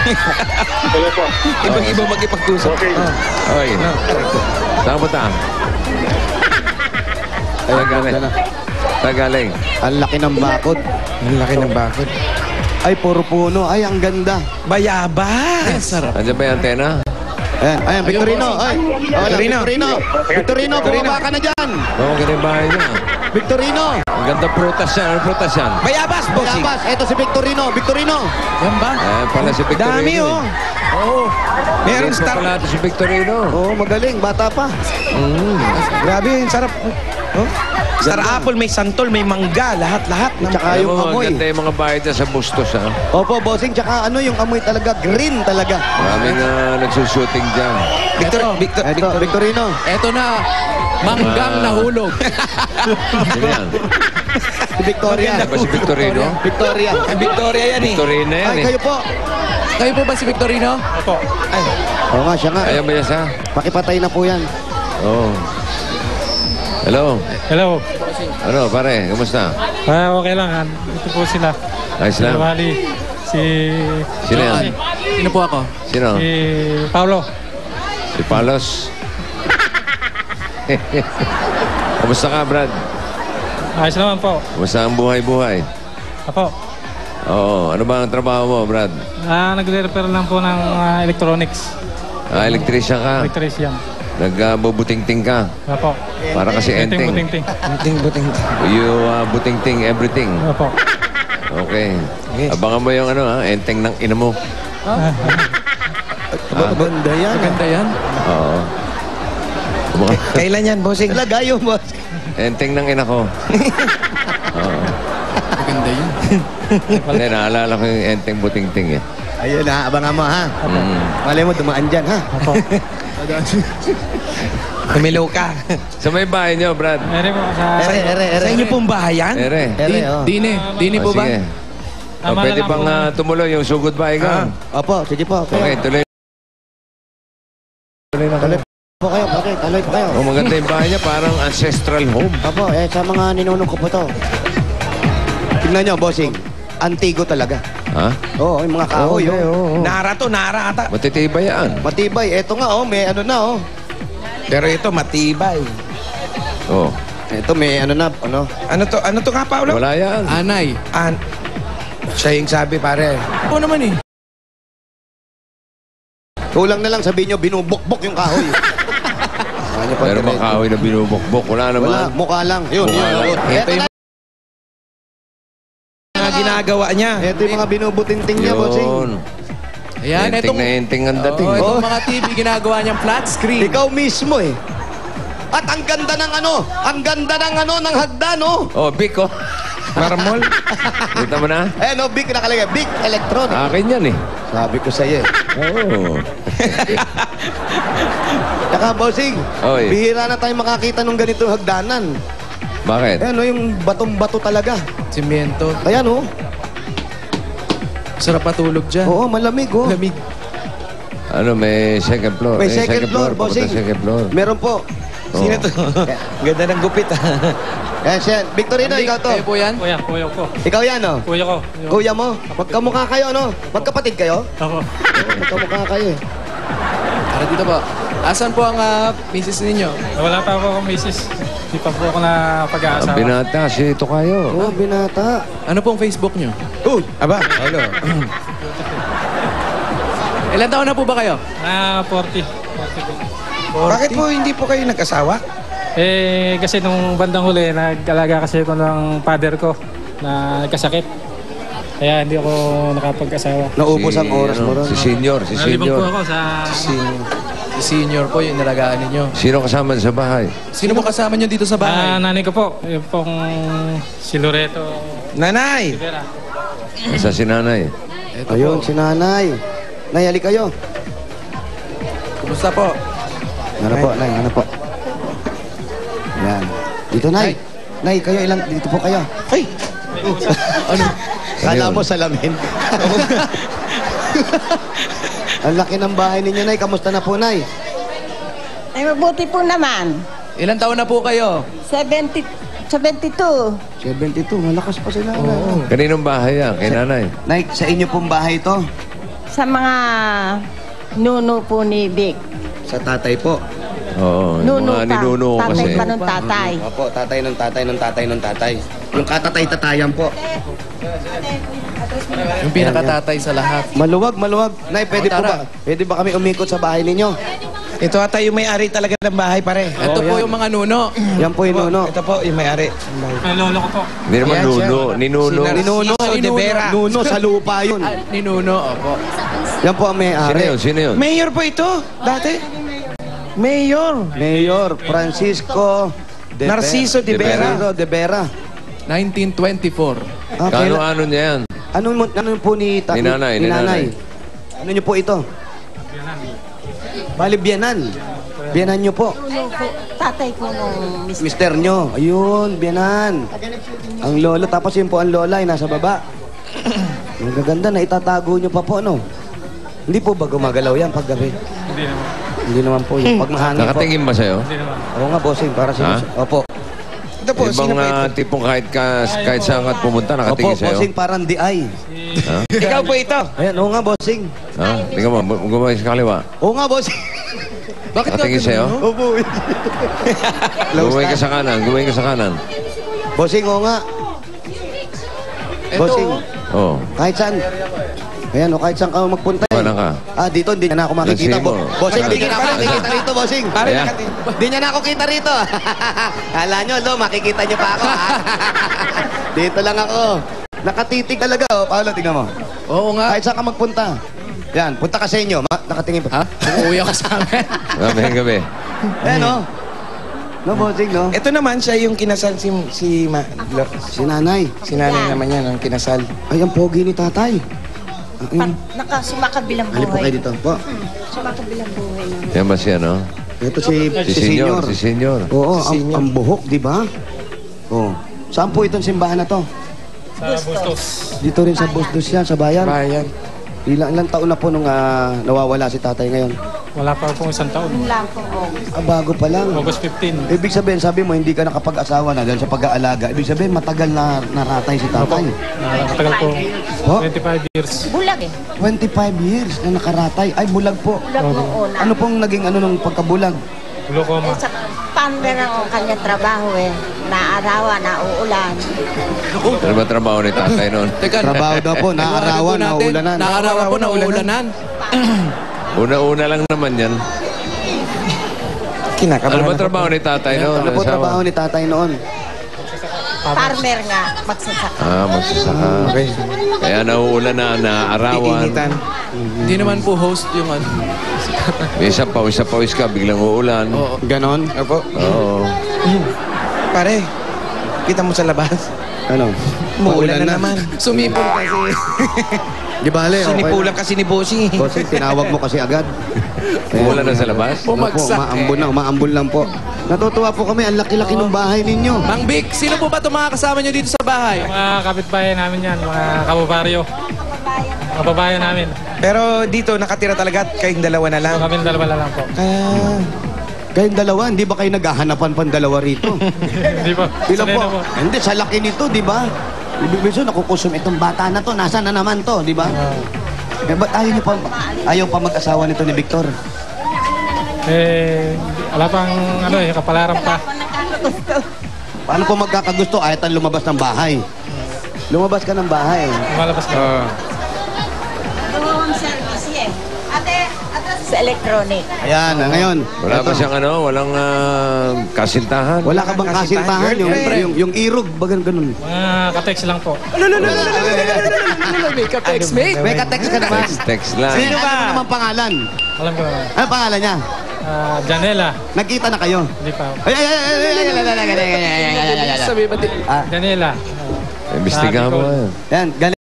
Hello po. Ibang-iba mag-ipag-usap. Okay. Oy. Saan punta? Saan galing? Saan galing? Ang laki ng bakod. Ang laki ng bakod. Ay, puro puno. Ay, ang ganda. Bayabas! Sarap. Andiyan ba yung antena? Ayan, ayan, Victorino. Ay, Victorino. Victorino. Victorino, bumaba ka na dyan. Oo, ganun yung bahay niya. Victorino. Ang ganda prutas yan. Ano prutas yan? Bayabas, bossing! Bayabas. Eto si Victorino. Victorino. Yan ba? Eh, pala si Victorino. Dami, oh! Oo. Merong Dito star. pala ito si Victorino. Oo, magaling. Bata pa. Grabe, yung sarap. Oh? Star apple, may santol, may mangga, lahat-lahat. Tsaka yung Alam mo, amoy. ang ganda yung mga bahay dyan sa Bustos, ha? Opo, bossing. Tsaka ano yung amoy talaga. Green talaga. Maraming nagsushooting dyan. Eto, Victorino. Eto na, manggang nahulog. Sino yan? Si Victoria. Ano ba si Victorino? Victoria. Victoria yan, eh. Victorino yan, Ay, eh. kayo po. Kayo po ba si Victorino? Opo. Ay, Oo nga, siya nga. Ayan ba yan siya? Pakipatay na po yan. Oo. Hello. Hello. Ano, pare? Kamusta? Okay lang. Ito po sila. Ayos lang. Bali, si Sino yan? Sino po ako? Sino? Paulo. Si Palos. Kamusta ka, Brad? Ayos naman po. Kamusta ang buhay-buhay? Apo. Oo. Ano ba ang trabaho mo, Brad? Nagre-repair lang po ng electronics. Electrician ka? Electrician. Nagbutingting ka? Apo. Para kasi enteng. Buting-buting. buting-buting. You butingting everything. Apo. Okay. Yes. Abangan mo yung ano, ha? Enteng ng ina mo. Maganda yan. Maganda yan. Oo. Abangan. Kailan yan, bossing? Talaga yung boss. Enteng ng ina ko. Oo. Maganda yun. Hindi, naalala ko yung enteng butingting, eh. Ayun ha, abangan mo ha. Mm. Malay mo, dumaan dyan ha. Apo. Tumilaw ka. Sa may bahay niyo, Brad? Ere po sa... Sa inyo pong bahayan? Ere. Ere, oh. Dine. Dine po ba? Sige. Tama Pwede na lang bang po. tumuloy yung sugod bahay ka? Opo, sige po. Okay, tuloy. Tuloy na Tuloy po kayo, bakit? Tuloy po kayo. Oh, maganda yung bahay niya, parang ancestral home. Opo, sa mga ninunong ko po to. Tingnan nyo, bossing. Antigo talaga. Ha? Oo, yung mga kahoy. Oo. Nara to, nara ata. Matitibay yan. Matibay. Eto nga, may ano na, Pero ito, matibay. Oh. Eto, may ano na, ano. Ano to nga, Paulo? Wala yan. Anay. Siya yung sabi, pare. Oo naman eh. Kulang na lang sabihin nyo, binubukbok yung kahoy. Ano po, Pero diretso. makahoy na binubukbok. Wala naman. Wala, mukha lang. Yun, Mukha yun. lang. Yun. Ito Eto yung na. mga ginagawa niya. Ito yung mga binubutinting niya, bossing. Yun. Ayan, Enteng etong... na enteng ang dating. Oh, itong Oh. mga TV ginagawa niyang flat screen. Ikaw mismo eh. At ang ganda ng ng hagdan, Oh, Bic, oh. Marmol. Kita mo na? Big nakalagay. Big Electronic. Akin yan, eh. Sabi ko sa'yo eh. Oo. Tsaka, bossing, Oy. bihira na tayo makakita ng ganitong hagdanan. Bakit? Yung batong-bato talaga. Simiento. Ayan, Sarap patulog dyan. Oo, malamig, Lamig. Ano, may second floor? May second floor, papunta bossing. second floor. Meron po. Sino to? Ganda ng gupit, ah. Ayan, siya. Victorino, ikaw to. Kayo po yan? Kuya ko. Ikaw yan, Kuya ko. Kuya mo. Magkamukha kayo, Magkapatid kayo? Ako. Magkamukha kayo eh. Tara dito po. Asan po ang misis ninyo? Wala pa ako akong misis. Di pa po ako na Ang pag-aasawa. binata, si Tokayo. Oo, binata. Ano pong Facebook nyo? Uy, aba, hello. Ilan taon na po ba kayo? 40. 40. Bakit po hindi po kayo nag-asawa? Kasi nung bandang huli, nag-alaga kasi ako ng father ko na nagkasakit. Kaya hindi ako nakapag-asawa. Naubos ang oras mo ron. Si Senior, si Nalibang po Senior. ako sa... Si senior po yung nalagaan ninyo. Sino kasama sa bahay? Sino po kasama nyo dito sa bahay? nanay ko po, yung pong si Loreto Nanay! Rivera. Sa sinanay. Ito Ayun, po. si nanay. Nay, halik kayo. Kumusta po? Ano po, Nay? Ano po? Yan. Dito, Nay. Nay, kayo ilang... Dito po kayo. Ay! Ano? Kala Ayun. mo salamin. Ang laki ng bahay ninyo, Nay. Kamusta na po, Nay? Ay, mabuti po naman. Ilan taon na po kayo? 72. 72. Malakas pa si nanay. Kaninong bahay yan? Kay nanay? Nay, sa inyo pong bahay to? Sa mga nuno po ni Vic. Sa tatay po. Oo, yung Nuno mga pa. ninuno ko Tatay kasi. pa nung tatay. Opo, tatay ng tatay ng tatay ng tatay. Yung katatay-tatayan po. Yung pinakatatay sa lahat. Maluwag, maluwag. Nay, pwede po ba? Pwede ba kami umikot sa bahay ninyo? Ito ata yung may-ari talaga ng bahay, pare. Ito po yung mga nuno. Yan po yung nuno. Ito po yung may-ari. ng bahay. Ang lolo ko po. Hindi naman Yan nuno, siya. ninuno. Si Ninuno, Narciso de Vera. Nuno sa lupa yun. Ah, ni nuno, opo. Yan po ang Sino may-ari. yun? Sino yun? Mayor po ito, dati. Mayor. Mayor Francisco Narciso de Vera. Narciso de Vera. 1924. Ah, kailan- Kano-ano niya yan? ano po ni Ni nanay, ni nanay. Ano niyo po ito? Bali, biyanan. Biyanan niyo po. Nuno po. Tatay ko nung Mr. Mister nyo. Ayun, biyanan. Ang lolo, tapos yun po ang lola ay nasa baba. Ang gaganda na itatago nyo pa po, no? Hindi po ba gumagalaw yan pag gabi? Hindi naman. Hindi naman po yung pag mahangin po. Nakatingin ba sa'yo? Hindi naman. Oo nga, bossing, para Ha? sa... Opo. Ito po, sino Ibang po ito? tipong kahit saan ka pumunta, Opo, nakatingin sa'yo. bossing, parang di ay. Ha? Ikaw po ito. Ayan, oo nga, bossing. Ha? Tingnan mo, gumawin sa kaliwa. Oo nga, bossing. Bakit Nakatingin ganun, sa'yo? no? Opo. Gumawin ka sa kanan, gumawin ka sa kanan. Bossing, oo nga. Ito, Bossing. Oo. Kahit saan. Ayan, o kahit saan ka magpunta. Wala ka. Ah, dito, hindi na ako makikita. Sino? Bossing, hindi na ako makikita rito, bossing. Pare, Ayan. Hindi niya na ako kita rito. Kala nyo, lo, makikita niyo pa ako. ha? Dito lang ako. Nakatitig talaga, oh. Paolo, tingnan mo. oo nga. Kahit saan ka magpunta. Yan, punta ka sa inyo. Nakatingin pa. Ha? Uuwi ako sa amin. Mamayang gabi. Ayan, oh. No, bossing, no? Ito naman siya yung kinasal si Si nanay. nanay naman yan ang kinasal. Ay, ang pogi ni tatay. Ayun. Sumakabiling Halip po kayo buhay. dito. Po. Sumakabiling buhay. Yan ba siya, no? Ito si Senyor. Senyor. Si Senyor. Oo, Si Senyor. ang buhok, di ba? Oo. Saan po itong simbahan na to? Sa Bustos. Dito rin sa Bustos yan, sa bayan. Bayan. Ilang taon na po nung nawawala si tatay ngayon? Wala pa pong isang taon. Yung lang po August. Ah, bago pa lang. August 15. Ibig sabihin, sabi mo, hindi ka nakapag-asawa na dahil sa pag-aalaga. Ibig sabihin, matagal na naratay si tatay. Matagal po. Oh? 25 years. Bulag eh. 25 years na nakaratay. Ay, bulag po. Bulag nung una. Ano pong naging ano nung pagkabulag? Glaucoma. Sa pander ang kanyang trabaho eh. Naarawan, nauulan. Ano ba trabaho ni tatay noon? Teka, Trabaho daw po, naarawan, natin. nauulanan. Naarawan po, nauulanan. Una-una lang naman yan. Kinakabahan Ano ba ako. trabaho ni tatay noon? Ano po Asawa? trabaho ni tatay noon? Farmer nga, magsasaka. Ah, magsasaka. Okay. Kaya nauulan na, naarawan. Iinitan. Hindi naman po host yung ano. Isa pawis ka, biglang uulan. Oo. Ganon? Opo. Oo. Pare, kita mo sa labas. Ano? Muulan na naman. Sumipol kasi. Di bale, okay. Sinipulan kasi ni Bossing. Bossing, tinawag mo kasi agad. Uulan na sa labas. Bumagsak Umaambon na, umaambon lang po. Natutuwa po kami, ang laki-laki ng bahay ninyo. Mang Vic, sino po ba itong mga kasama nyo dito sa bahay? Mga kapitbahay namin yan. Mga kababaryo. Mga babayan namin. Pero dito nakatira talaga at kayong dalawa na lang. Kami dalawa na lang po. Ah, Kayong dalawa, hindi ba kayo naghahanapan pang dalawa rito? Hindi po. Ilan Sanay po? na po. Hindi, sa laki nito, di ba? Ibig sabihin, nakukusum itong bata na to. Nasaan na naman to, di ba? Eh, ba't ayaw pa mag-asawa nito ni Victor? Wala pang kapalaran pa. Paano po magkakagusto? Ayaw lumabas ng bahay. Lumabas ka ng bahay. Lumalabas ka. Home service eh. Ate, sa electronic. Ayan, ngayon. Wala ba siyang walang kasintahan? Wala ka bang kasintahan? Yung irog, bagan ganun. Mga katext lang po. May ka-text mate. May ka-text ka naman. Text lang. Sino ba? Ano naman pangalan? Alam ko naman. Ano pangalan niya? Janela. Nagkita na kayo? Hindi pa. Sabi ba? Janela. Imbestigahan mo yan. Yan, galing